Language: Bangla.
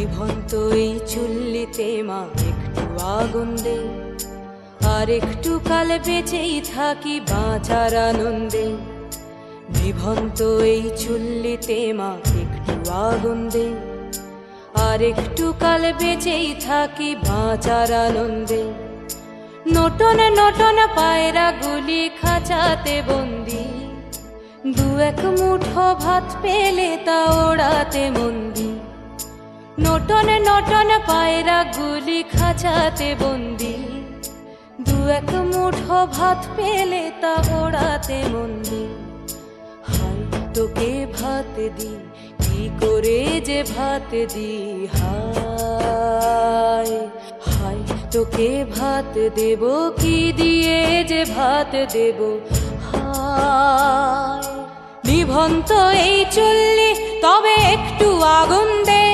নিভন্ত এই চুল্লিতে মা একটু আগুন দে, আর একটু কাল বেঁচেই থাকি বাঁচার আনন্দে। নিভন্ত এই চুল্লিতে মা একটু আগুন দে, আর একটু কাল বেঁচেই থাকি বাঁচার আনন্দে। নটন নটন পায়রা গুলি খাঁচাতে বন্দি, দু এক মুঠো ভাত পেলে তা ওড়াতে মন্দি। নটন নটন পায়রা গুলি খাঁচাতে বন্দি, দু এক মুঠো ভাত পেলে তা ওড়াতে মন্দি। হায় তোকে ভাত দি, কি করে যে ভাত দি, হায় হায় তোকে ভাত দেব, কি দিয়ে যে ভাত দেব, হায়। নিভন্ত এই চুল্লি তবে একটু আগুন দে,